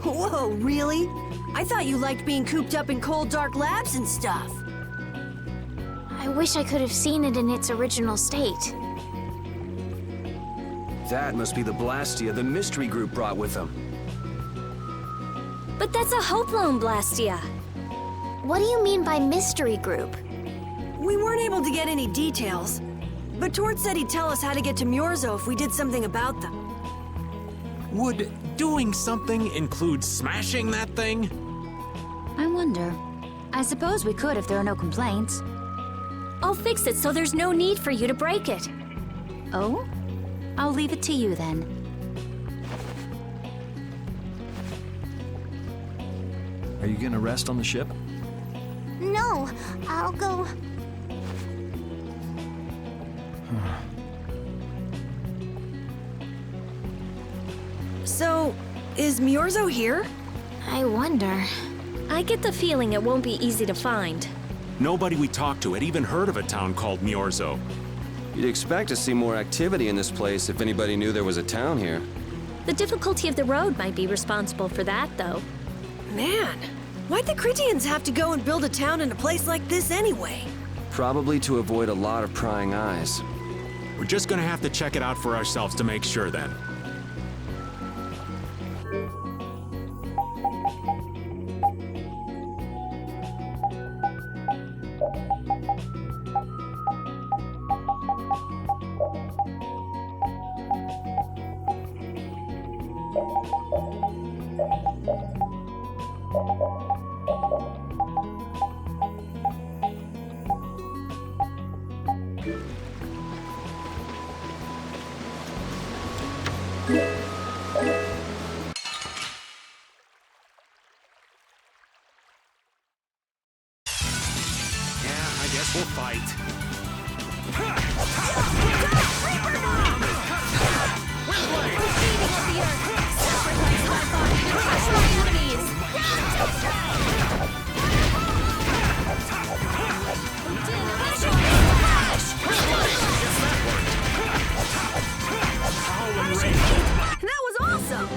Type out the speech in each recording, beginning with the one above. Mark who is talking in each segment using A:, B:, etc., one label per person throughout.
A: Whoa, really? I thought you liked being cooped up in cold, dark labs and stuff.
B: I wish I could have seen it in its original state.
C: That must be the Blastia the mystery group brought with them.
D: But that's a Hope-Loan Blastia.
B: What do you mean by mystery group?
A: We weren't able to get any details, but Tord said he'd tell us how to get to Myorzo if we did something about them.
E: Would doing something include smashing that thing?
F: I wonder. I suppose we could if there are no complaints.
D: I'll fix it so there's no need for you to break it.
F: Oh? I'll leave it to you then.
C: Are you gonna rest on the ship?
B: No, I'll go...
A: So, is Myorzo here?
B: I wonder...
D: I get the feeling it won't be easy to find.
E: Nobody we talked to had even heard of a town called Myorzo.
C: You'd expect to see more activity in this place if anybody knew there was a town here.
D: The difficulty of the road might be responsible for that, though.
A: Man, why'd the Critians have to go and build a town in a place like this anyway?
C: Probably to avoid a lot of prying eyes.
E: We're just gonna have to check it out for ourselves to make sure then. We'll fight.
A: That was awesome!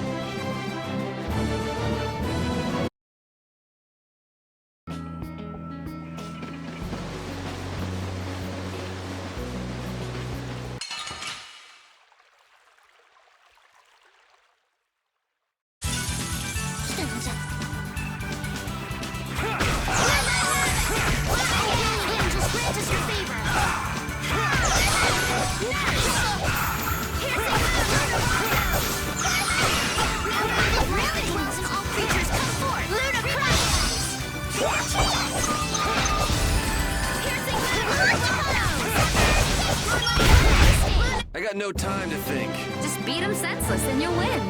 C: I got no time to think.
F: Just beat him senseless and you'll win.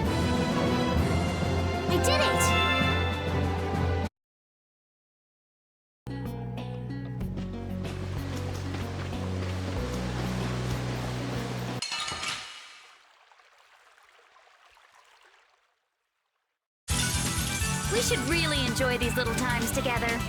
B: I did it!
F: We should really enjoy these little times together.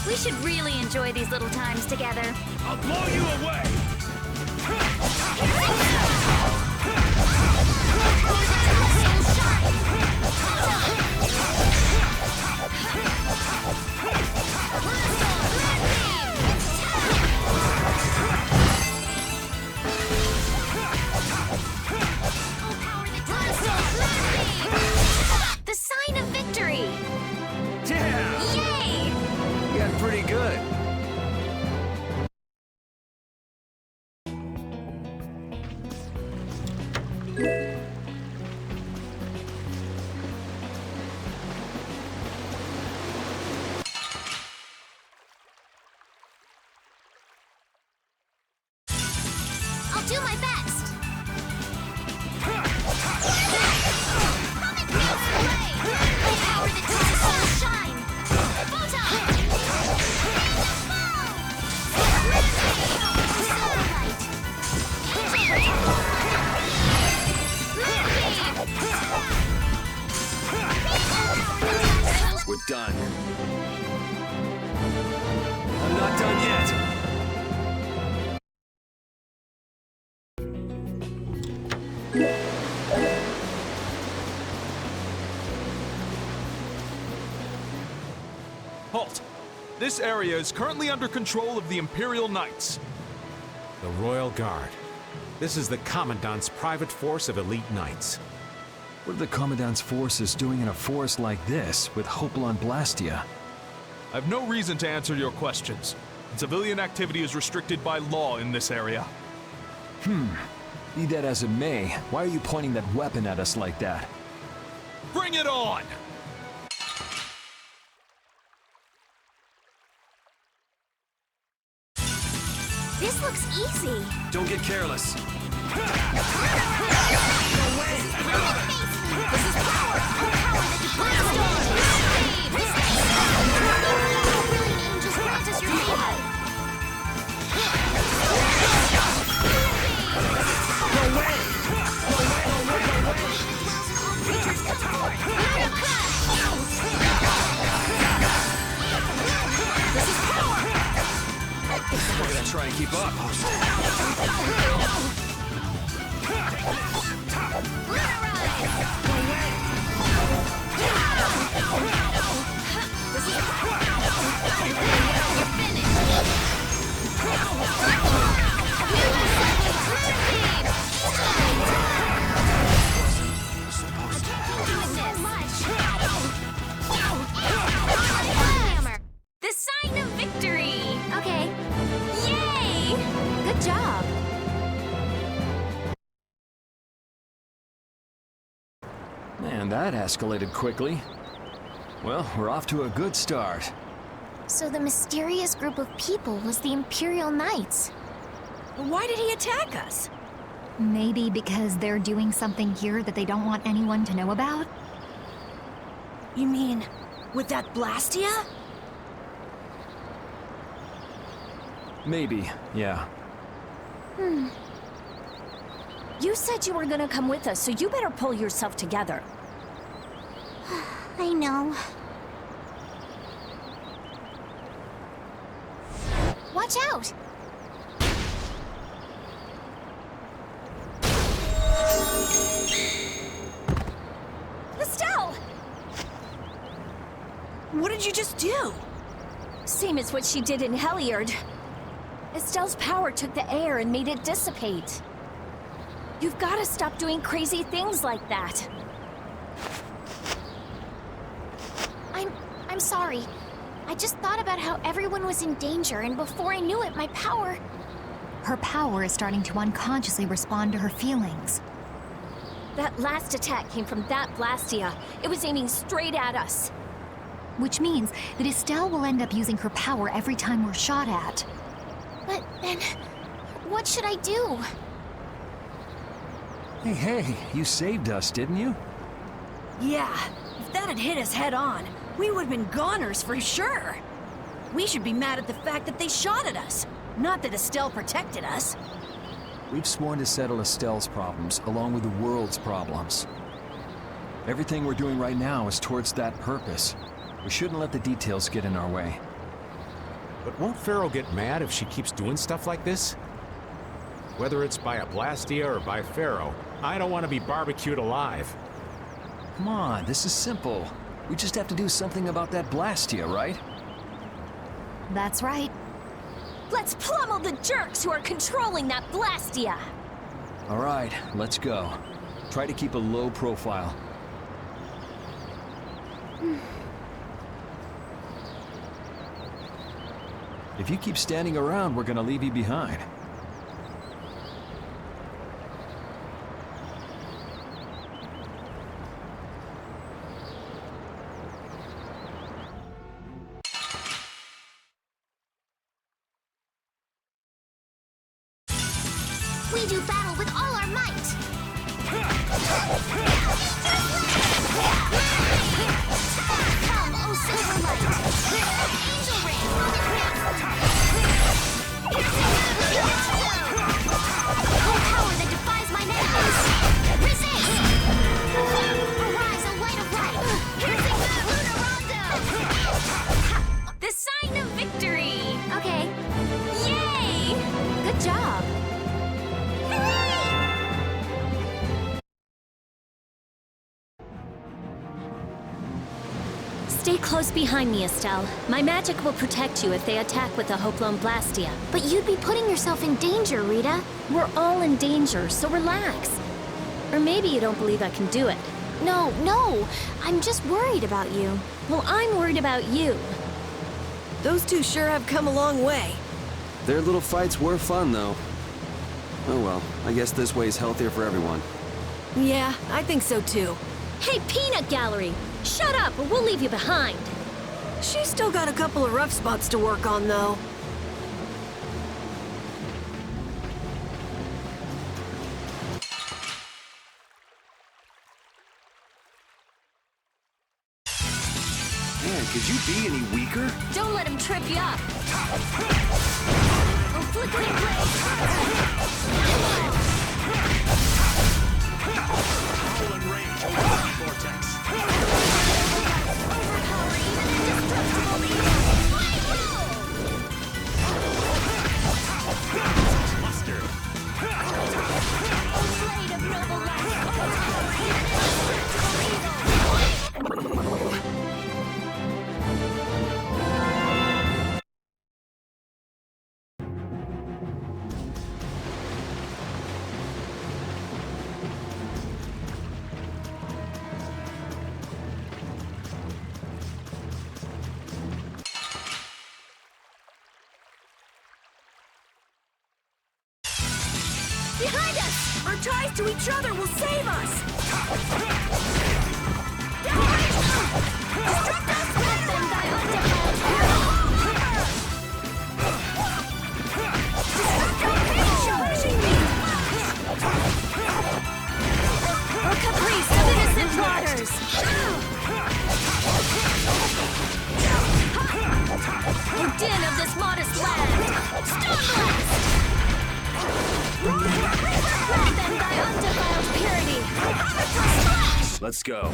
F: We should really enjoy these little times together.
E: I'll blow you away!
B: The sign of victory!
C: Yeah!
B: Yay!
C: You got pretty good.
G: Halt! This area is currently under control of the Imperial Knights.
E: The Royal Guard. This is the Commandant's private force of elite knights.
H: What are the Commandant's forces doing in a forest like this with Hopalon Blastia?
G: I have no reason to answer your questions. Civilian activity is restricted by law in this area.
H: Be that as it may, why are you pointing that weapon at us like that?
G: Bring it on!
B: This looks easy.
C: Don't get careless. We're gonna try and keep up.
B: The sign of victory! Okay. Yay! Good job.
H: Man, that escalated quickly. Well, we're off to a good start.
B: So the mysterious group of people was the Imperial Knights.
A: Why did he attack us?
F: Maybe because they're doing something here that they don't want anyone to know about?
A: You mean, with that Blastia?
H: Maybe, yeah.
D: You said you were gonna come with us, so you better pull yourself together.
B: I know. Watch out!
A: Estelle! What did you just do?
D: Same as what she did in Heliard. Estelle's power took the air and made it dissipate. You've got to stop doing crazy things like that.
B: I'm sorry. I just thought about how everyone was in danger, and before I knew it, my power...
F: Her power is starting to unconsciously respond to her feelings.
D: That last attack came from that Blastia. It was aiming straight at us.
F: Which means that Estelle will end up using her power every time we're shot at.
B: But then... what should I do?
H: Hey, you saved us, didn't you?
A: Yeah, if that had hit us head on, we would have been goners for sure. We should be mad at the fact that they shot at us, not that Estelle protected us.
H: We've sworn to settle Estelle's problems, along with the world's problems. Everything we're doing right now is towards that purpose. We shouldn't let the details get in our way.
E: But won't Pharaoh get mad if she keeps doing stuff like this? Whether it's by a Blastia or by Pharaoh, I don't want to be barbecued alive.
H: Come on, this is simple. We just have to do something about that Blastia, right?
F: That's right.
D: Let's pummel the jerks who are controlling that Blastia!
H: All right, let's go. Try to keep a low profile. If you keep standing around, we're gonna leave you behind.
B: We do battle with all our might! Come, O Silver Light! Angel Rain, O power that defies my enemies! Resist! Arise, O light of light! The sign of victory! Okay. Yay! Good job!
D: close behind me, Estelle. My magic will protect you if they attack with a Hoplon Blastia.
B: But you'd be putting yourself in danger, Rita.
D: We're all in danger, so relax. Or maybe you don't believe I can do it.
B: No, I'm just worried about you.
D: Well, I'm worried about you.
A: Those two sure have come a long way.
C: Their little fights were fun, though. Oh well, I guess this way's healthier for everyone.
A: Yeah, I think so too.
D: Hey, Peanut Gallery! Shut up, or we'll leave you behind.
A: She's still got a couple of rough spots to work on, though.
C: Man, could you be any weaker?
D: Don't let him trip you up. Oh, flickering blade!
E: Power and range. Vortex.
B: Overpower even indestructible evil.
E: Mustard.
B: Blade of noble life. Overpower even indestructible evil.
A: Behind us! Our ties to each other will save us! Destruct us!
D: Let them die undefiled!
A: Charging me!
D: Or caprice of innocent waters! Or din of this modest land! Stone blast! Let them die undefiled purity!
C: Let's go.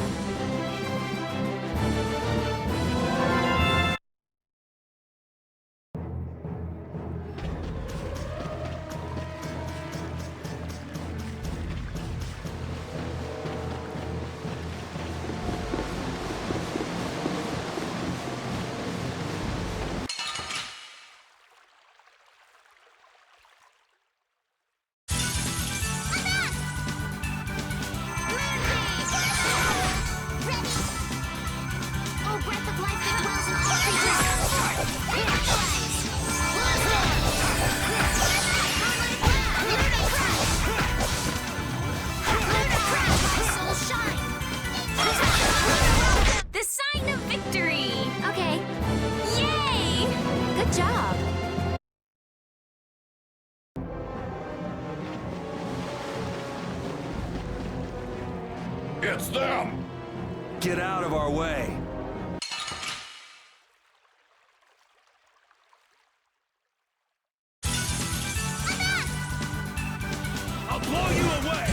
B: Oh, breath of life that dwells in all creatures. Revitalize. Lunar crash, my soul shine.
D: The sign of victory!
B: Okay,
D: Yay!
B: good job.
E: It's them!
C: Get out of our way.
E: I'll blow you away!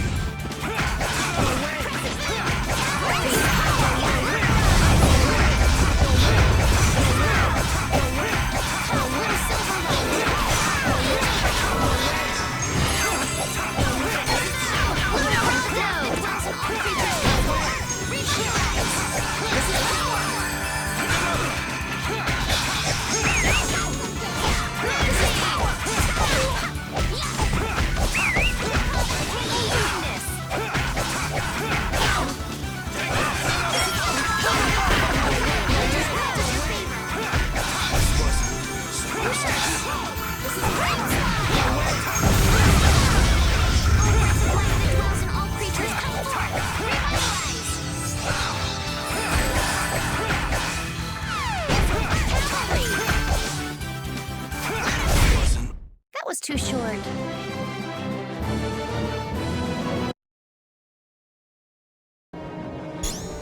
D: That was too short.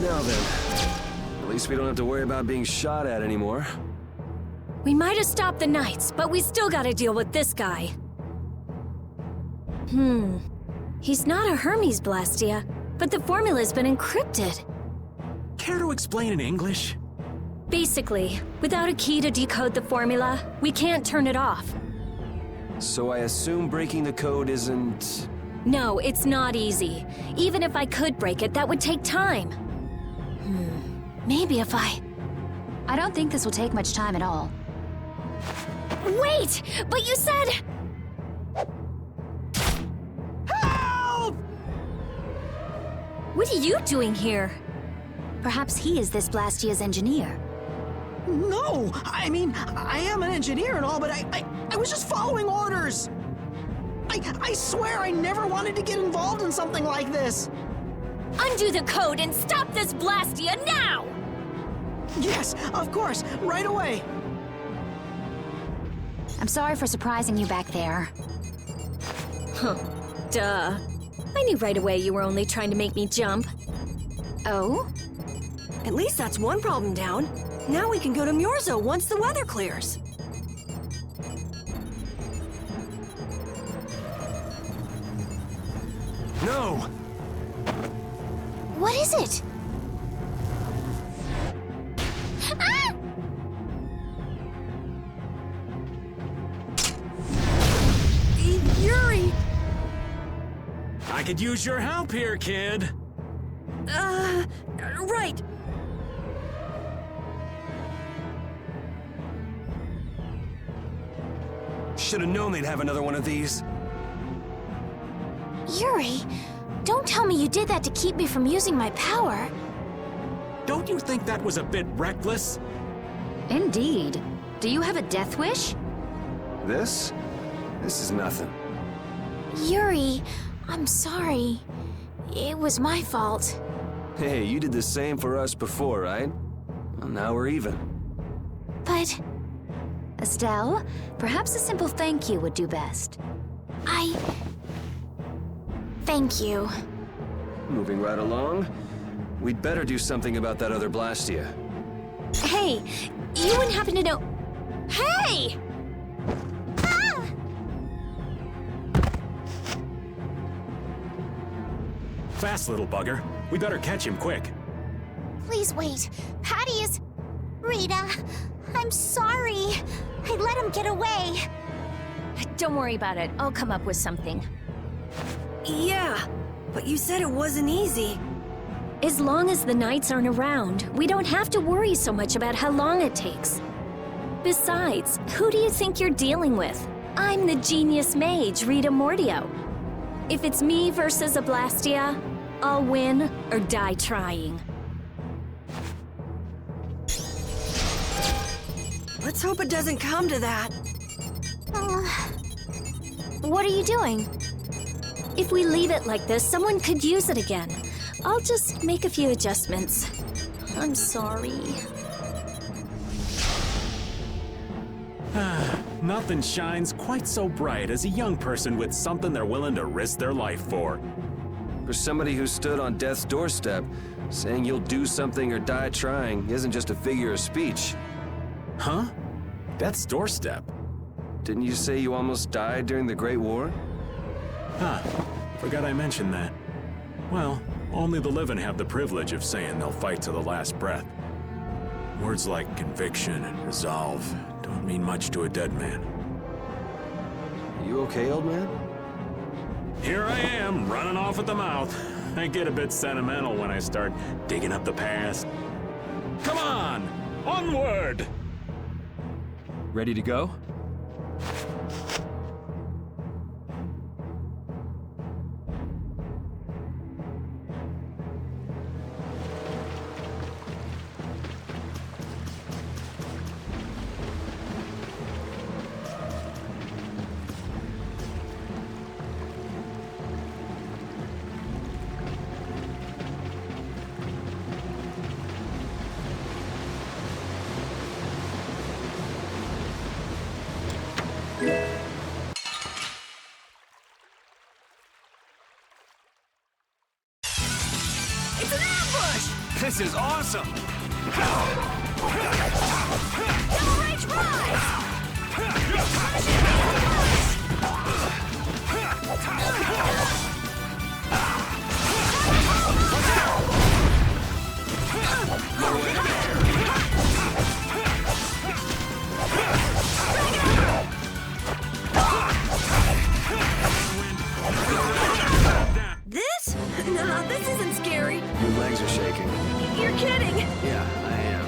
C: Now then, at least we don't have to worry about being shot at anymore.
D: We might have stopped the Knights, but we still gotta deal with this guy. He's not a Hermes Blastia, but the formula's been encrypted.
E: Care to explain in English?
D: Basically, without a key to decode the formula, we can't turn it off.
C: So I assume breaking the code isn't...
D: No, it's not easy. Even if I could break it, that would take time. Maybe if I...
F: I don't think this will take much time at all.
D: Wait! But you said...
I: Help!
D: What are you doing here?
F: Perhaps he is this Blastia's engineer.
I: No! I mean, I am an engineer and all, but I was just following orders! I swear I never wanted to get involved in something like this!
D: Undo the code and stop this Blastia now!
I: Yes, of course, right away!
F: I'm sorry for surprising you back there.
D: Huh. Duh. I knew right away you were only trying to make me jump.
F: Oh?
A: At least that's one problem down. Now we can go to Myorzo once the weather clears.
C: No!
B: What is it? Ah!
A: Yuri!
E: I could use your help here, kid.
A: Right.
C: Should have known they'd have another one of these.
B: Yuri, don't tell me you did that to keep me from using my power.
E: Don't you think that was a bit reckless?
F: Indeed. Do you have a death wish?
C: This? This is nothing.
B: Yuri, I'm sorry. It was my fault.
C: Hey, you did the same for us before, right? Well, now we're even.
B: But
F: Estelle, perhaps a simple thank you would do best.
B: Thank you.
C: Moving right along, we'd better do something about that other Blastia.
D: Hey, you wouldn't happen to know... Hey!
B: Ah!
E: Fast, little bugger. We better catch him quick.
B: Please wait. Patty is... Rita, I'm sorry. I let him get away.
D: Don't worry about it. I'll come up with something.
A: Yeah, but you said it wasn't easy.
D: As long as the knights aren't around, we don't have to worry so much about how long it takes. Besides, who do you think you're dealing with? I'm the genius mage, Rita Mordio. If it's me versus a Blastia, I'll win or die trying.
A: Let's hope it doesn't come to that.
B: What are you doing?
D: If we leave it like this, someone could use it again. I'll just make a few adjustments. I'm sorry.
E: Nothing shines quite so bright as a young person with something they're willing to risk their life for.
C: For somebody who stood on death's doorstep, saying you'll do something or die trying isn't just a figure of speech.
E: Huh? Death's doorstep?
C: Didn't you say you almost died during the Great War?
E: Huh. Forgot I mentioned that. Well, only the living have the privilege of saying they'll fight to the last breath. Words like conviction and resolve don't mean much to a dead man.
C: You okay, old man?
E: Here I am, running off at the mouth. I get a bit sentimental when I start digging up the past. Come on! Onward!
H: Ready to go?
A: It's an ambush!
C: This is awesome!
A: Double Rage Rise! This? Nah, this isn't scary.
C: Your legs are shaking.
A: You're kidding.
C: Yeah, I am.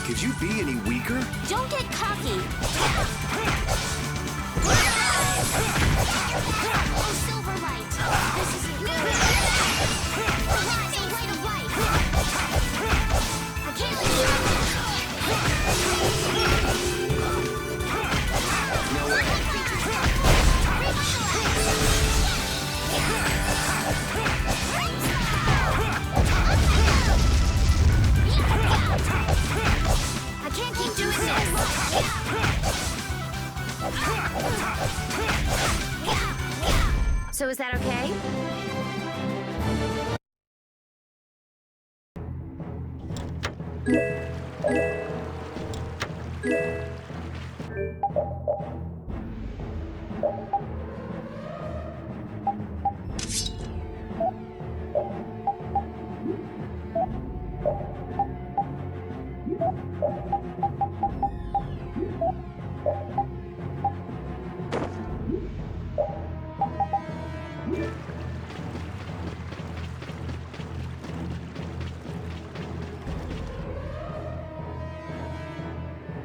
C: could you be any weaker?
B: Don't get cocky. Oh, Silverlight. This isn't good. Arise, a light of light. I can't leave you.
C: No way.
B: I can't keep doing this.
F: So is that okay?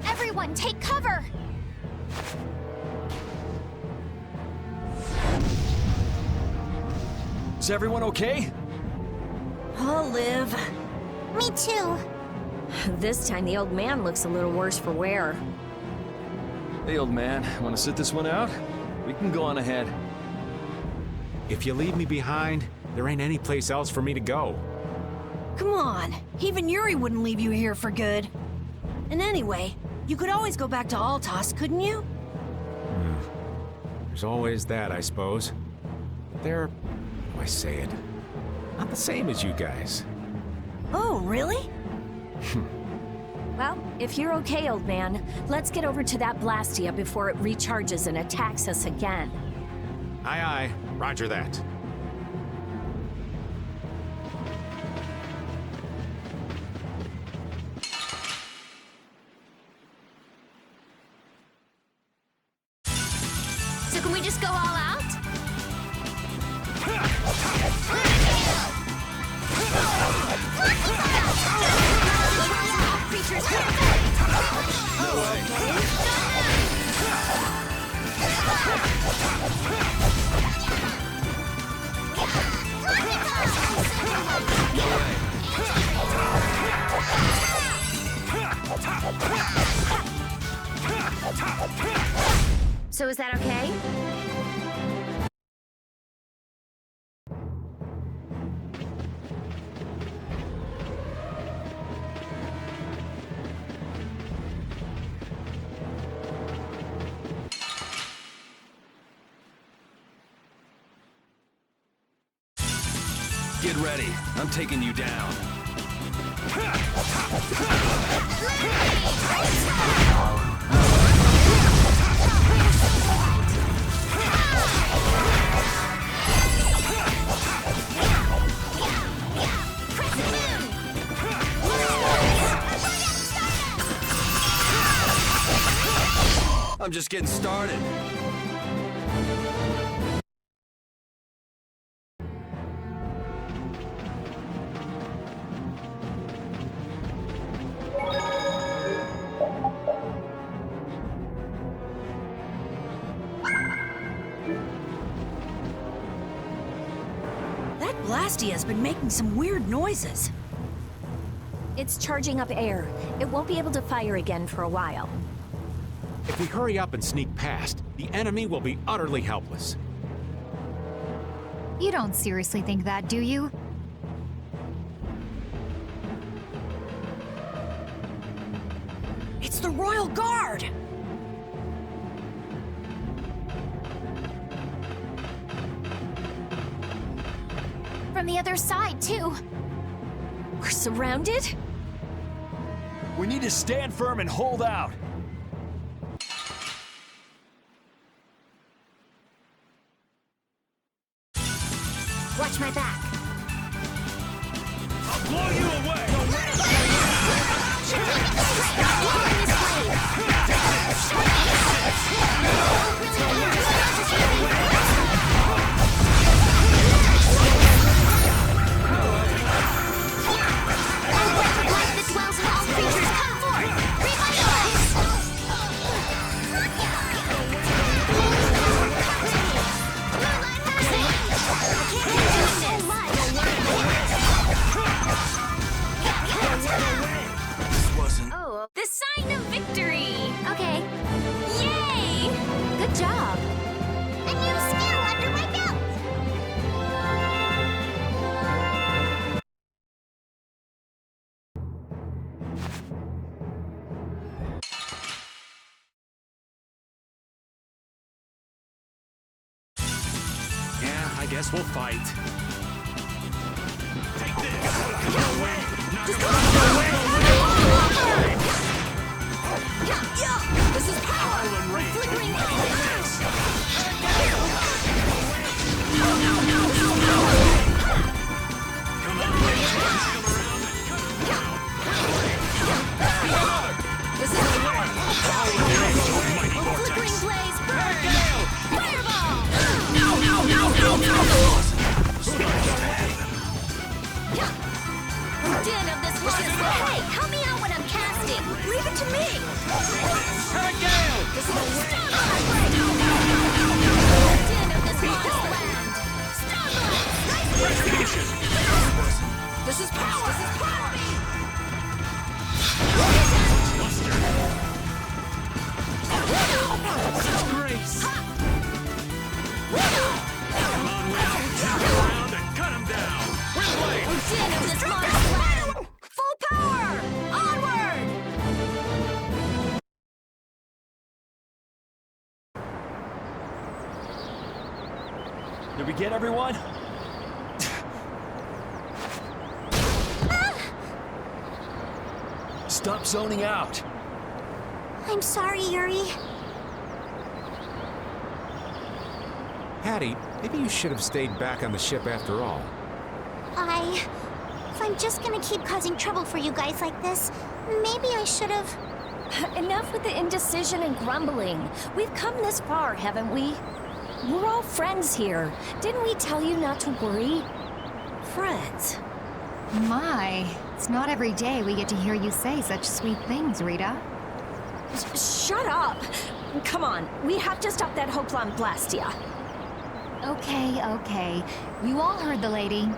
B: Everyone, take cover!
H: Is everyone okay?
A: I'll live.
B: Me too.
D: This time the old man looks a little worse for wear.
H: Hey, old man, want to sit this one out? We can go on ahead.
E: If you leave me behind, there ain't any place else for me to go.
A: Come on. Even Yuri wouldn't leave you here for good. And anyway, you could always go back to Altos, couldn't you?
E: There's always that, I suppose. But they're, how do I say it, not the same as you guys.
A: Oh, really?
D: Well, if you're okay, old man, let's get over to that Blastia before it recharges and attacks us again.
E: Aye, aye. Roger that.
B: So can we just go all out? Creatures
F: So is that okay?
C: Get ready. I'm taking you down. I'm just getting started.
A: That Blastia's been making some weird noises.
D: It's charging up air. It won't be able to fire again for a while.
E: If we hurry up and sneak past, the enemy will be utterly helpless.
F: You don't seriously think that, do you?
A: It's the Royal Guard!
B: from the other side, too.
D: We're surrounded?
H: We need to stand firm and hold out.
B: Watch my back.
C: I'll blow you away!
B: Life that dwells in all creatures, come forth!
E: I guess we'll fight. Take this!
B: This is power! Flickering lights!
E: Come on,
B: This is power! Flickering blaze burn! Fireball! No! Den of this one is hey, help me out when I'm casting! Leave it to me! This is a starlight! Den of this lost land! Starlight! This is power!
E: Grace! Come on, Will! Turn around and cut him down! We're late!
B: Den of this lost land! Full power! Onward!
H: Did we get everyone? Stop zoning out.
B: I'm sorry, Yuri.
J: Patty, maybe you should have stayed back on the ship after all.
B: If I'm just gonna keep causing trouble for you guys like this, maybe I should have...
D: Enough with the indecision and grumbling. We've come this far, haven't we? We're all friends here. Didn't we tell you not to worry?
A: Friends.
F: My, it's not every day we get to hear you say such sweet things, Rita.
D: Shut up! Come on, we have to stop that Hoplan Blastia.
F: Okay. You all heard the lady.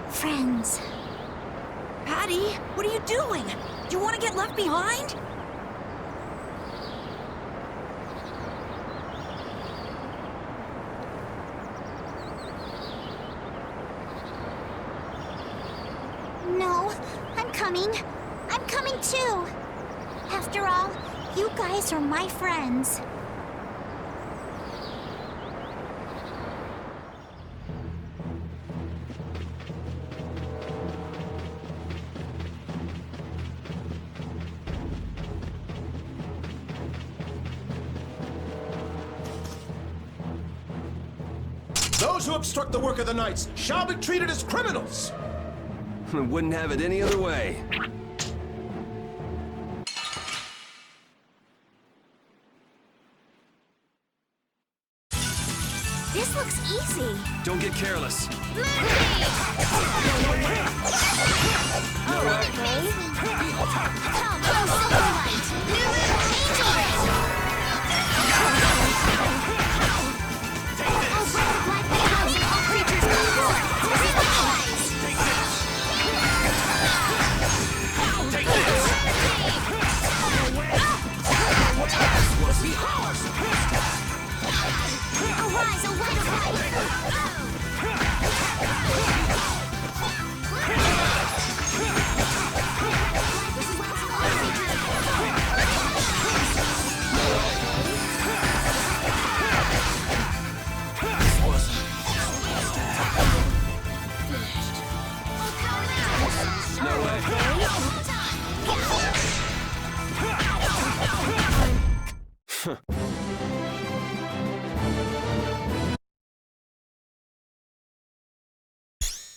B: Friends.
A: Patty, what are you doing? Do you want to get left behind?
B: No, I'm coming. I'm coming too. After all, you guys are my friends.
K: Those who obstruct the work of the Knights shall be treated as criminals!
C: Wouldn't have it any other way.
B: This looks easy.
C: Don't get careless.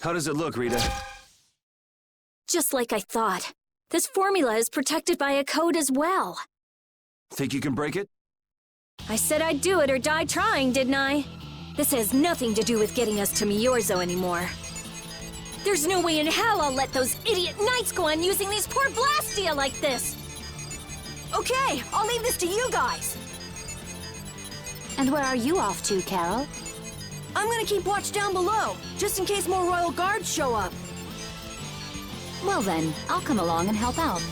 C: How does it look, Rita?
D: Just like I thought. This formula is protected by a code as well.
C: Think you can break it?
D: I said I'd do it or die trying, didn't I? This has nothing to do with getting us to Miorzo anymore. There's no way in hell I'll let those idiot knights go on using these poor Blastia like this!
A: Okay, I'll leave this to you guys.
F: And where are you off to, Carol?
A: I'm gonna keep watch down below, just in case more royal guards show up.
F: Well then, I'll come along and help out.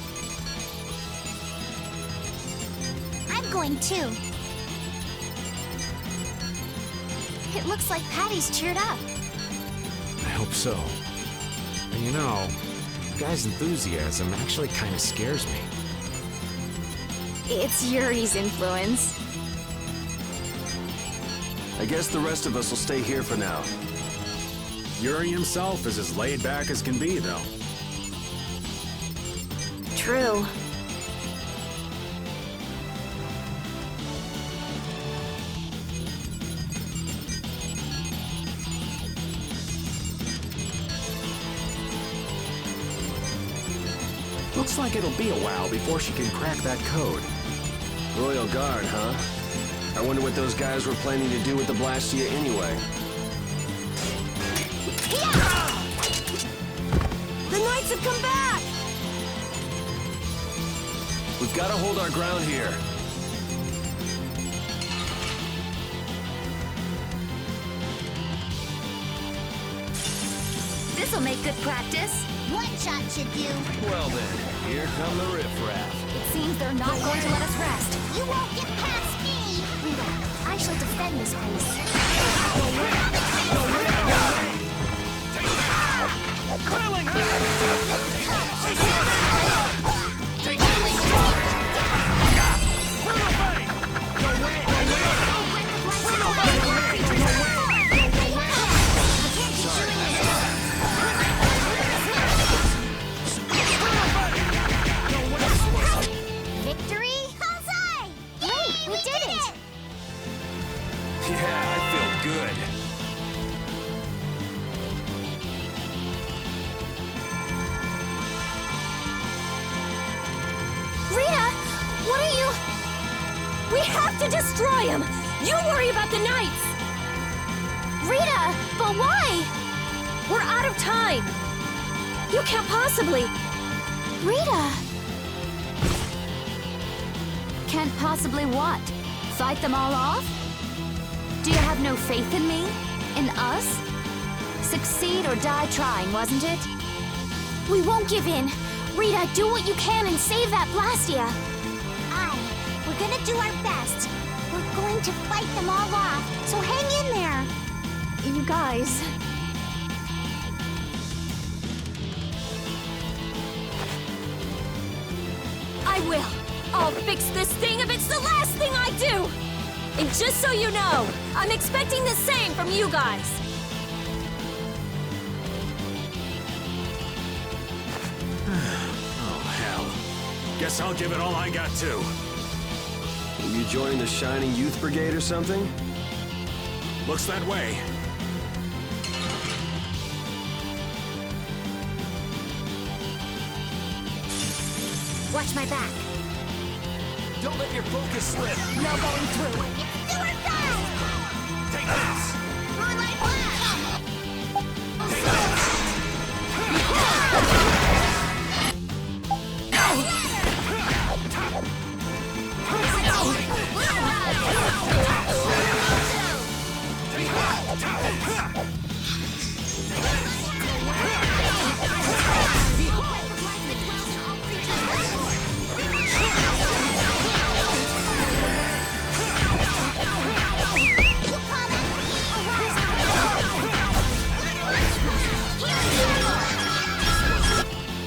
B: I'm going too. It looks like Patty's cheered up.
J: I hope so. And you know, the guy's enthusiasm actually kind of scares me.
F: It's Yuri's influence.
C: I guess the rest of us will stay here for now.
E: Yuri himself is as laid back as can be, though.
D: True.
J: Looks like it'll be a while before she can crack that code.
C: Royal Guard, huh? I wonder what those guys were planning to do with the Blastia anyway.
A: The Knights have come back!
C: We've got to hold our ground here.
B: This'll make good practice. One shot should do.
C: Well then, here come the riffraff.
F: It seems they're not going to let us rest.
B: You won't get past me!
F: Rita, I shall defend this place.
B: Victory? Bullseye! Great, we did it!
C: Yeah, I feel good.
D: Rita, what are you... We have to destroy him! You worry about the Knights! Rita, but why? We're out of time! You can't possibly...
F: Rita! Can't possibly what? Fight them all off? Do you have no faith in me? In us? Succeed or die trying, wasn't it?
D: We won't give in. Rita, do what you can and save that Blastia.
B: Aye, we're gonna do our best. We're going to fight them all off, so hang in there.
D: You guys... I will. I'll fix this thing if it's the last thing I do. And just so you know, I'm expecting the same from you guys.
E: Oh, hell. Guess I'll give it all I got, too.
C: Will you join the Shining Youth Brigade or something?
E: Looks that way.
B: Watch my back.
C: Don't let your focus slip.
B: No going through. Do or die!
C: Take this.
B: Moonlight blast!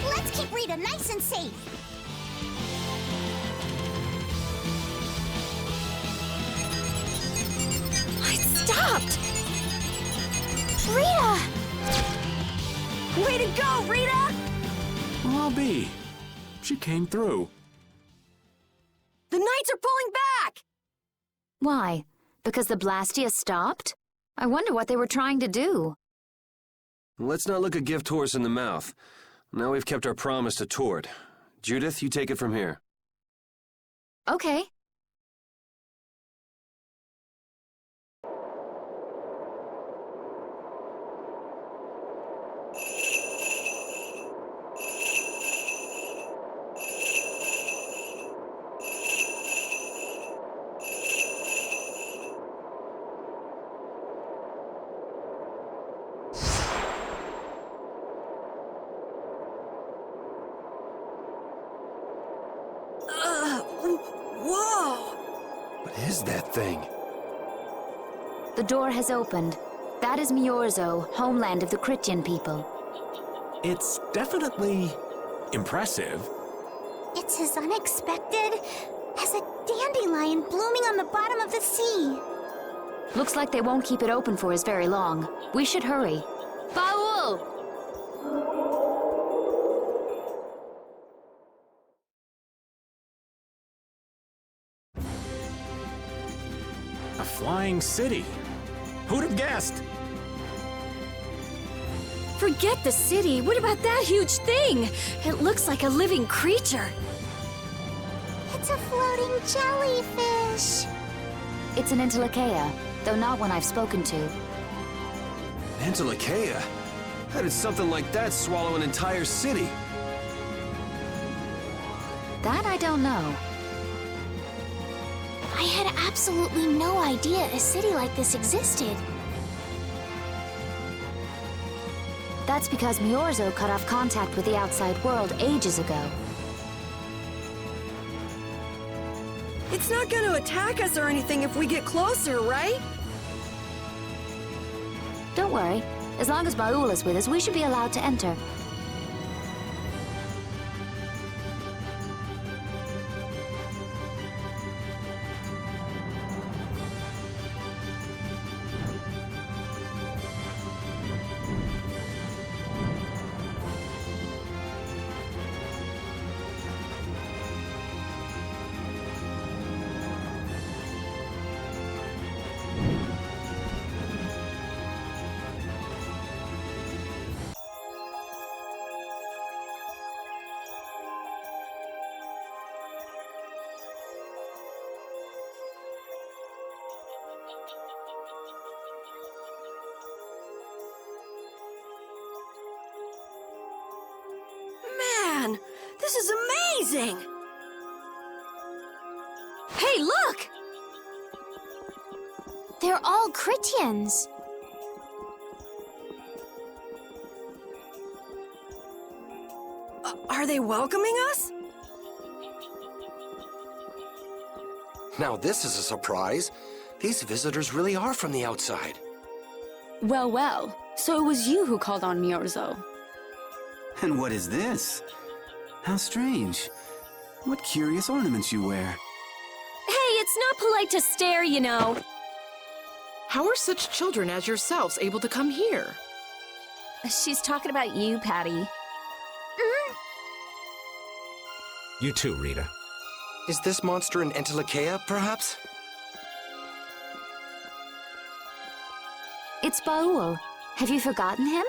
B: Let's keep Rita nice and safe.
D: It stopped. Rita!
A: Way to go, Rita!
E: Well, I'll be. She came through.
A: The Knights are pulling back!
F: Why? Because the Blastia stopped? I wonder what they were trying to do.
C: Let's not look a gift horse in the mouth. Now we've kept our promise to Tord. Judith, you take it from here.
F: Okay.
A: Whoa!
C: What is that thing?
F: The door has opened. That is Miorzo, homeland of the Christian people.
J: It's definitely
E: Impressive.
B: It's as unexpected as a dandelion blooming on the bottom of the sea.
F: Looks like they won't keep it open for us very long. We should hurry. Baul!
E: A flying city. Who'd have guessed?
D: Forget the city. What about that huge thing? It looks like a living creature.
B: It's a floating jellyfish.
F: It's an Entelechea, though not one I've spoken to.
C: Entelechea? How did something like that swallow an entire city?
F: That I don't know.
B: I had absolutely no idea a city like this existed.
F: That's because Miorzo cut off contact with the outside world ages ago.
A: It's not gonna attack us or anything if we get closer, right?
F: Don't worry. As long as Baul is with us, we should be allowed to enter.
A: Man, this is amazing! Hey, look!
B: They're all Critians.
A: Are they welcoming us?
K: Now this is a surprise. These visitors really are from the outside.
L: Well, well. So it was you who called on Miorzo.
M: And what is this? How strange. What curious ornaments you wear.
D: Hey, it's not polite to stare, you know.
N: How are such children as yourselves able to come here?
D: She's talking about you, Patty.
J: You too, Rita.
K: Is this monster an Entelechea, perhaps?
F: It's Baul. Have you forgotten him?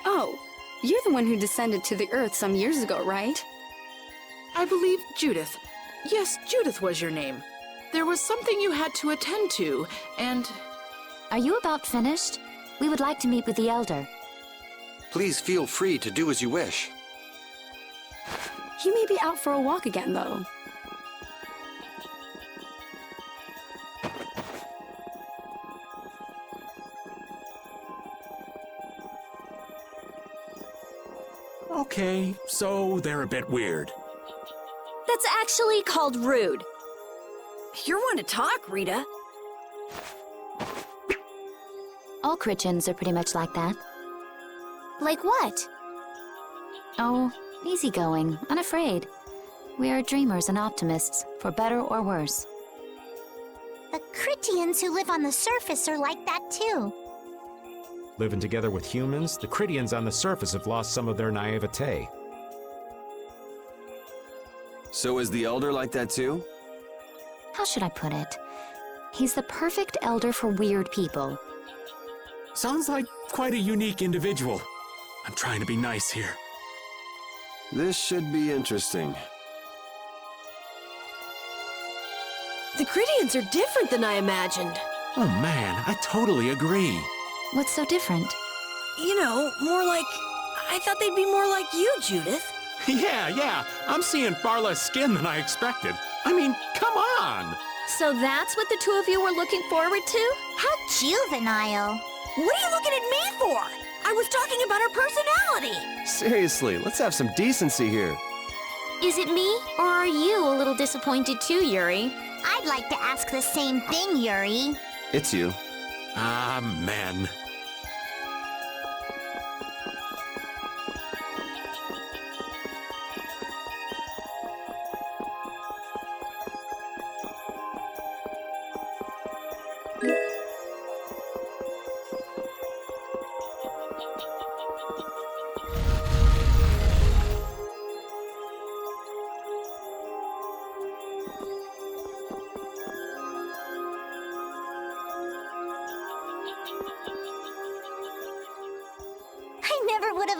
L: Oh, you're the one who descended to the Earth some years ago, right?
N: I believe Judith. Yes, Judith was your name. There was something you had to attend to, and...
F: Are you about finished? We would like to meet with the Elder.
K: Please feel free to do as you wish.
L: He may be out for a walk again, though.
E: Okay, so they're a bit weird.
D: That's actually called rude.
A: You're one to talk, Rita.
F: All Critians are pretty much like that.
B: Like what?
F: Oh, easygoing, unafraid. We are dreamers and optimists, for better or worse.
B: The Critians who live on the surface are like that too.
J: Living together with humans, the Critians on the surface have lost some of their naivete.
C: So is the Elder like that too?
F: How should I put it? He's the perfect elder for weird people.
E: Sounds like quite a unique individual. I'm trying to be nice here.
C: This should be interesting.
A: The Critians are different than I imagined.
E: Oh man, I totally agree.
F: What's so different?
A: You know, more like... I thought they'd be more like you, Judith.
E: Yeah, I'm seeing far less skin than I expected. I mean, come on!
D: So that's what the two of you were looking forward to?
B: How juvenile.
A: What are you looking at me for? I was talking about her personality.
C: Seriously, let's have some decency here.
B: Is it me, or are you a little disappointed too, Yuri? I'd like to ask the same thing, Yuri.
C: It's you.
E: Ah, men.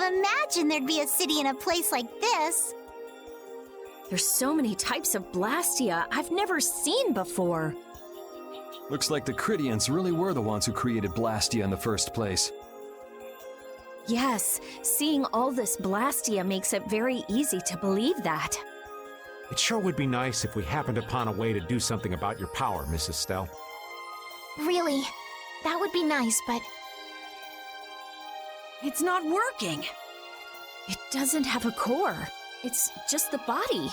B: have imagined there'd be a city in a place like this.
D: There's so many types of Blastia I've never seen before.
H: Looks like the Critians really were the ones who created Blastia in the first place.
D: Yes, seeing all this Blastia makes it very easy to believe that.
J: It sure would be nice if we happened upon a way to do something about your power, Mrs. Stell.
B: Really, that would be nice, but
A: It's not working.
D: It doesn't have a core. It's just the body.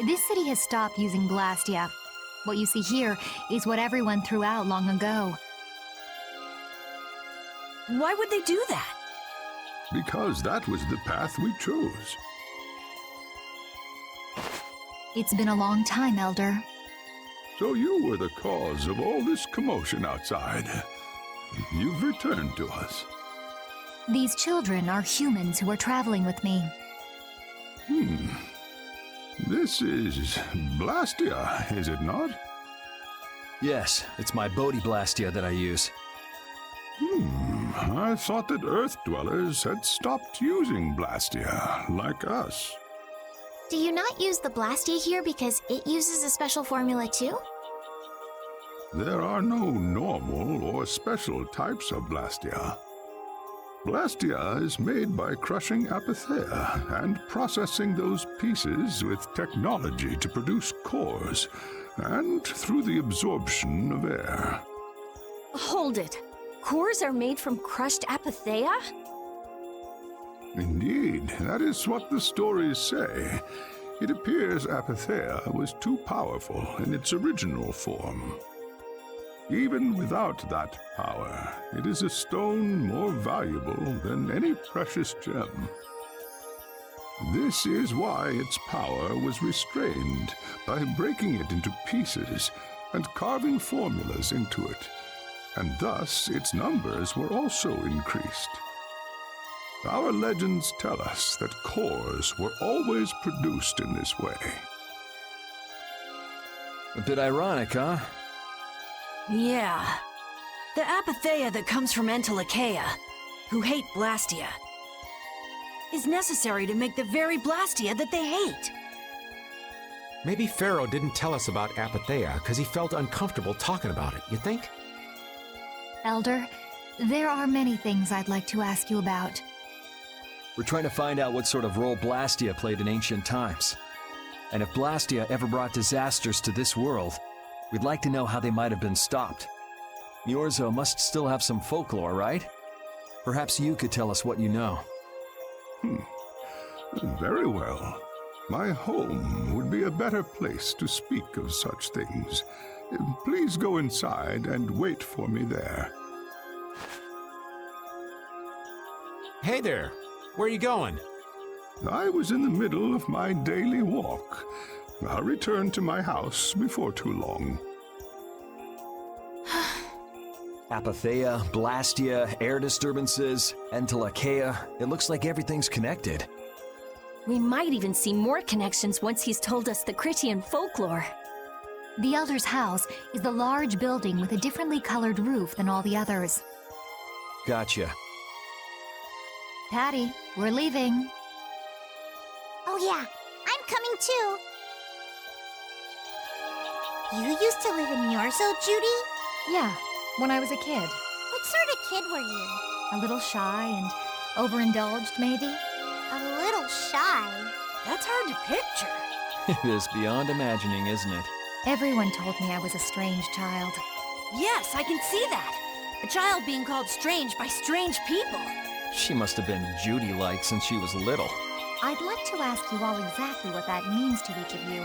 F: This city has stopped using Blastia. What you see here is what everyone threw out long ago.
A: Why would they do that?
O: Because that was the path we chose.
F: It's been a long time, Elder.
O: So you were the cause of all this commotion outside. You've returned to us.
F: These children are humans who are traveling with me.
O: This is Blastia, is it not?
H: Yes, it's my Bodhi Blastia that I use.
O: I thought that Earth dwellers had stopped using Blastia, like us.
B: do you not use the Blastia here because it uses a special formula too?
O: There are no normal or special types of Blastia. Blastia is made by crushing Apatheia and processing those pieces with technology to produce cores, and through the absorption of air.
D: Hold it. Cores are made from crushed Apatheia?
O: Indeed, that is what the stories say. It appears Apatheia was too powerful in its original form. Even without that power, it is a stone more valuable than any precious gem. This is why its power was restrained by breaking it into pieces and carving formulas into it, and thus its numbers were also increased. Our legends tell us that cores were always produced in this way.
H: A bit ironic, huh?
A: Yeah. The Apatheia that comes from Entelikeia, who hate Blastia, is necessary to make the very Blastia that they hate.
J: Maybe Pharaoh didn't tell us about Apatheia because he felt uncomfortable talking about it, you think?
F: Elder, there are many things I'd like to ask you about.
H: We're trying to find out what sort of role Blastia played in ancient times. And if Blastia ever brought disasters to this world, we'd like to know how they might have been stopped. Niorzo must still have some folklore, right? Perhaps you could tell us what you know.
O: Very well. My home would be a better place to speak of such things. Please go inside and wait for me there.
J: Hey there! Where are you going?
O: I was in the middle of my daily walk. I'll return to my house before too long.
H: Apatheia, Blastia, air disturbances, Entelikeia. It looks like everything's connected.
D: We might even see more connections once he's told us the Critian folklore.
F: The Elder's house is the large building with a differently colored roof than all the others.
H: Gotcha.
F: Patty, we're leaving.
B: Oh yeah, I'm coming too. You used to live in Niorzo, Judy?
F: Yeah, when I was a kid.
B: What sort of kid were you?
F: A little shy and overindulged, maybe?
B: A little shy.
A: That's hard to picture.
H: It is beyond imagining, isn't it?
F: Everyone told me I was a strange child.
A: Yes, I can see that. A child being called strange by strange people.
H: She must have been Judy-like since she was little.
F: I'd like to ask you all exactly what that means to each of you.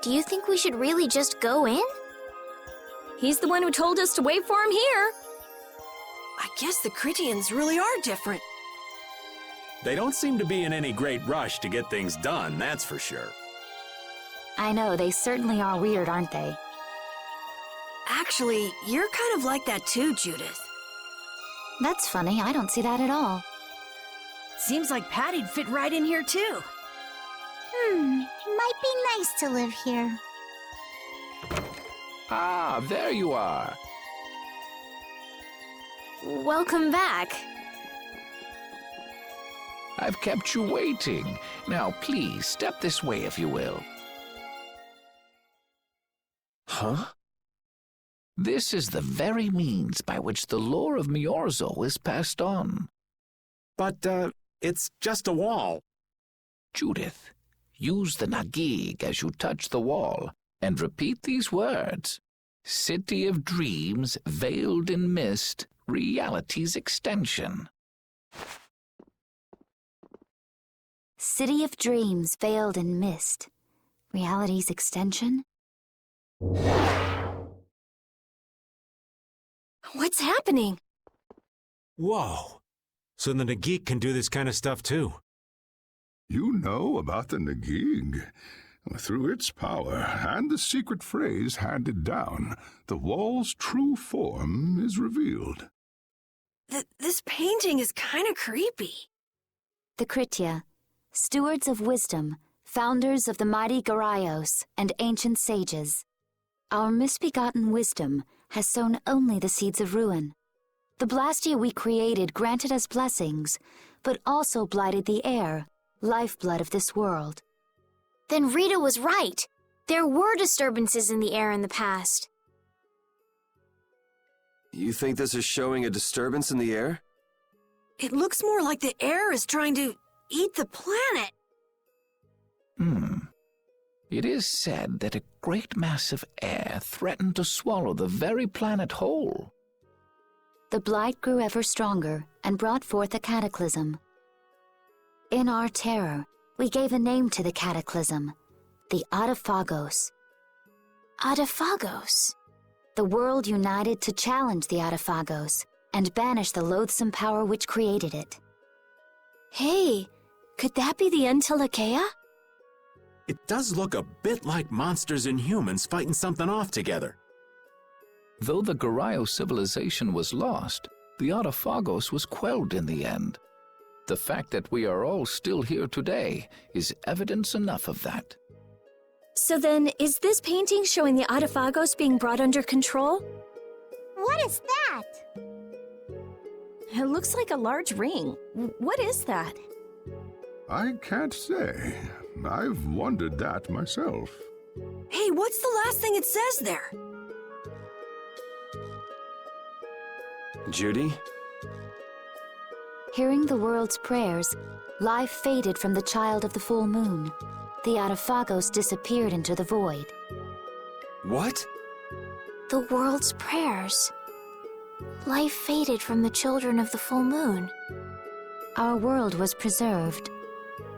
B: Do you think we should really just go in?
D: He's the one who told us to wait for him here.
A: I guess the Critians really are different.
E: They don't seem to be in any great rush to get things done, that's for sure.
F: I know, they certainly are weird, aren't they?
A: Actually, you're kind of like that too, Judith.
F: That's funny, I don't see that at all.
A: Seems like Patty'd fit right in here too.
B: Might be nice to live here.
P: Ah, there you are.
D: Welcome back.
P: I've kept you waiting. Now, please, step this way if you will.
C: Huh?
P: This is the very means by which the lore of Miorzo is passed on.
E: But, it's just a wall.
P: Judith, use the Nagig as you touch the wall and repeat these words. City of dreams, veiled in mist, reality's extension.
F: City of dreams, veiled in mist. Reality's extension?
D: What's happening?
E: Whoa. So the Nagik can do this kind of stuff too.
O: You know about the Nagig. Through its power and the secret phrase handed down, the wall's true form is revealed.
A: This painting is kind of creepy.
F: The Kritia, stewards of wisdom, founders of the mighty Garaios and ancient sages. Our misbegotten wisdom has sown only the seeds of ruin. The Blastia we created granted us blessings, but also blighted the air, lifeblood of this world.
B: Then Rita was right. There were disturbances in the air in the past.
C: You think this is showing a disturbance in the air?
A: It looks more like the air is trying to eat the planet.
P: It is said that a great mass of air threatened to swallow the very planet whole.
F: The blight grew ever stronger and brought forth a cataclysm. In our terror, we gave a name to the cataclysm, the Adaphagos.
B: Adaphagos?
F: The world united to challenge the Adaphagos and banish the loathsome power which created it.
D: Hey, could that be the Untilakea?
E: It does look a bit like monsters and humans fighting something off together.
P: Though the Garayo civilization was lost, the Adaphagos was quelled in the end. The fact that we are all still here today is evidence enough of that.
D: So then, is this painting showing the Adaphagos being brought under control?
B: What is that?
D: It looks like a large ring. What is that?
O: I can't say. I've wondered that myself.
A: Hey, what's the last thing it says there?
C: Judy?
F: Hearing the world's prayers, life faded from the child of the full moon. The Adaphagos disappeared into the void.
C: What?
B: The world's prayers. Life faded from the children of the full moon.
F: Our world was preserved,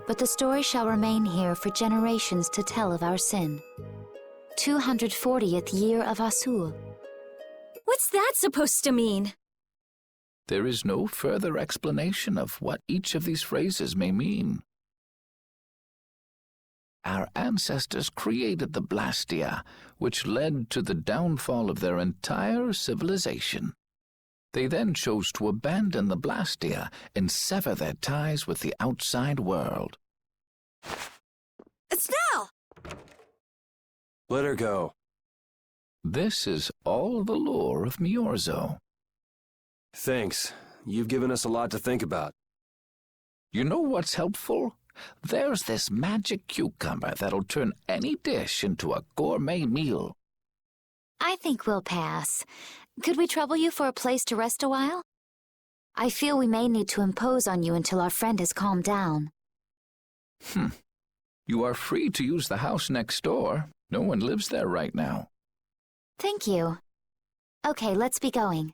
F: but the story shall remain here for generations to tell of our sin. 240th year of Asul.
D: What's that supposed to mean?
P: There is no further explanation of what each of these phrases may mean. Our ancestors created the Blastia, which led to the downfall of their entire civilization. They then chose to abandon the Blastia and sever their ties with the outside world.
A: Estelle!
C: Let her go.
P: This is all the lore of Miorzo.
C: Thanks. You've given us a lot to think about.
P: You know what's helpful? There's this magic cucumber that'll turn any dish into a gourmet meal.
F: I think we'll pass. Could we trouble you for a place to rest a while? I feel we may need to impose on you until our friend has calmed down.
P: You are free to use the house next door. No one lives there right now.
F: Thank you. Okay, let's be going.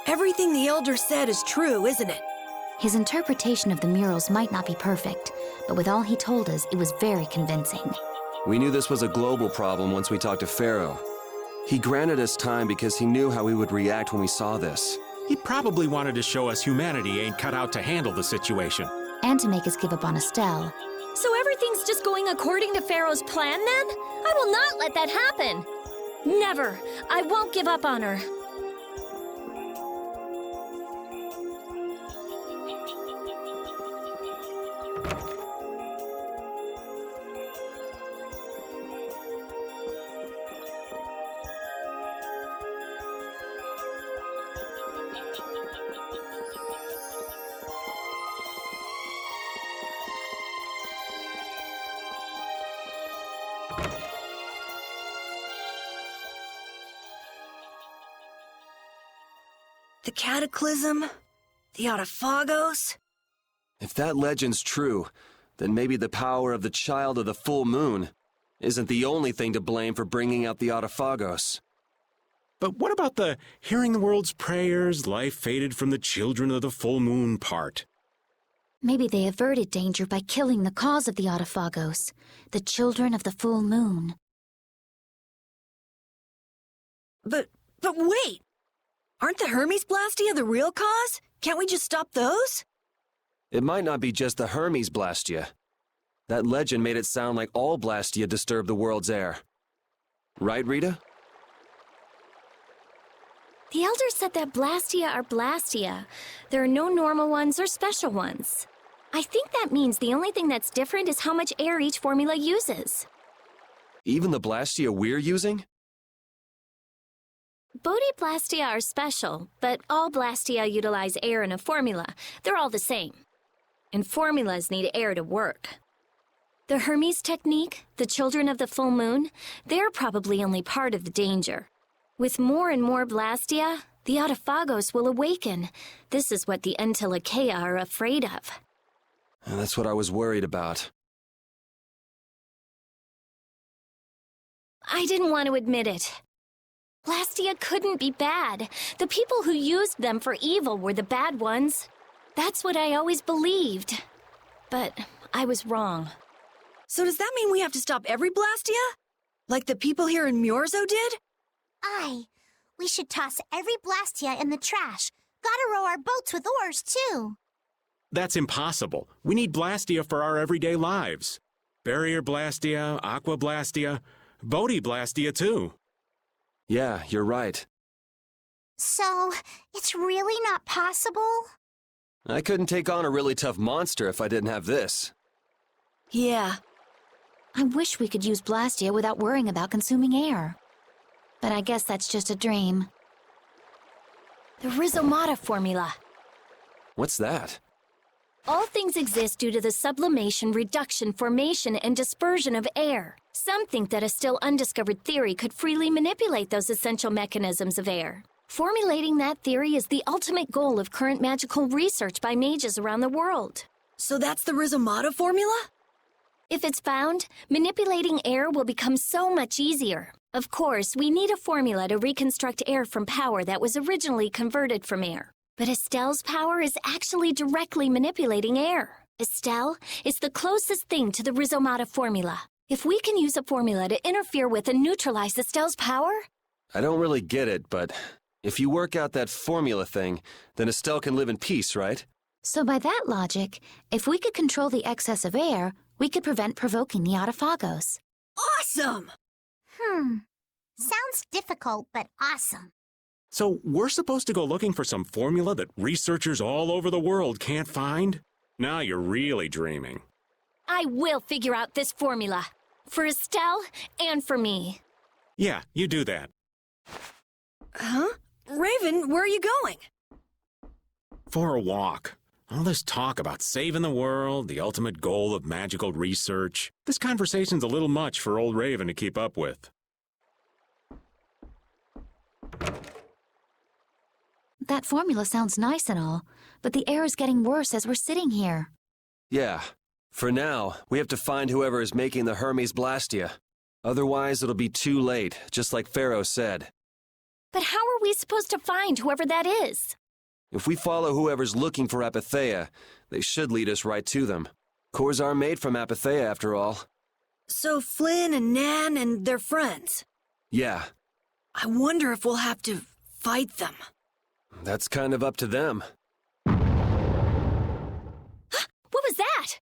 A: Everything the Elder said is true, isn't it?
F: His interpretation of the murals might not be perfect, but with all he told us, it was very convincing.
C: We knew this was a global problem once we talked to Pharaoh. He granted us time because he knew how we would react when we saw this.
E: He probably wanted to show us humanity ain't cut out to handle the situation.
F: And to make us give up on Estelle.
D: So everything's just going according to Pharaoh's plan then? I will not let that happen. Never. I won't give up on her.
A: The Cataclysm? The Autophagos?
C: If that legend's true, then maybe the power of the Child of the Full Moon isn't the only thing to blame for bringing out the Autophagos.
E: But what about the hearing the world's prayers, life faded from the children of the full moon part?
F: Maybe they averted danger by killing the cause of the Autophagos, the children of the full moon.
A: But wait! Aren't the Hermes Blastia the real cause? Can't we just stop those?
C: It might not be just the Hermes Blastia. That legend made it sound like all Blastia disturb the world's air. Right, Rita?
D: The Elder said that Blastia are Blastia. There are no normal ones or special ones. I think that means the only thing that's different is how much air each formula uses.
C: Even the Blastia we're using?
D: Bodhi-Blastia are special, but all Blastia utilize air in a formula. They're all the same. And formulas need air to work. The Hermes technique, the children of the full moon, they're probably only part of the danger. With more and more Blastia, the Autophagos will awaken. This is what the Entelekea are afraid of.
C: And that's what I was worried about.
D: I didn't want to admit it. Blastia couldn't be bad. The people who used them for evil were the bad ones. That's what I always believed. But I was wrong.
A: So does that mean we have to stop every Blastia? Like the people here in Myorzo did?
B: Aye. We should toss every Blastia in the trash. Gotta row our boats with oars, too.
E: That's impossible. We need Blastia for our everyday lives. Barrier Blastia, Aqua Blastia, Bodhi Blastia too.
C: Yeah, you're right.
B: So, it's really not possible?
C: I couldn't take on a really tough monster if I didn't have this.
A: Yeah.
F: I wish we could use Blastia without worrying about consuming air. But I guess that's just a dream.
D: The Rhizomata formula.
C: What's that?
D: All things exist due to the sublimation, reduction, formation, and dispersion of air. Some think that a still undiscovered theory could freely manipulate those essential mechanisms of air. Formulating that theory is the ultimate goal of current magical research by mages around the world.
A: So that's the Rhizomata formula?
D: If it's found, manipulating air will become so much easier. Of course, we need a formula to reconstruct air from power that was originally converted from air. But Estelle's power is actually directly manipulating air. Estelle is the closest thing to the Rhizomata formula. If we can use a formula to interfere with and neutralize Estelle's power...
C: I don't really get it, but if you work out that formula thing, then Estelle can live in peace, right?
F: So by that logic, if we could control the excess of air, we could prevent provoking the Autophagos.
A: Awesome!
B: Sounds difficult, but awesome.
E: So we're supposed to go looking for some formula that researchers all over the world can't find? Now you're really dreaming.
D: I will figure out this formula. For Estelle and for me.
E: Yeah, you do that.
A: Huh? Raven, where are you going?
E: For a walk. All this talk about saving the world, the ultimate goal of magical research. This conversation's a little much for old Raven to keep up with.
F: That formula sounds nice and all, but the air is getting worse as we're sitting here.
C: Yeah. For now, we have to find whoever is making the Hermes Blastia. Otherwise, it'll be too late, just like Pharaoh said.
D: But how are we supposed to find whoever that is?
C: If we follow whoever's looking for Apatheia, they should lead us right to them. Cores are made from Apatheia, after all.
A: So Flynn and Nan and their friends.
C: Yeah.
A: I wonder if we'll have to fight them.
C: That's kind of up to them.
D: What was that?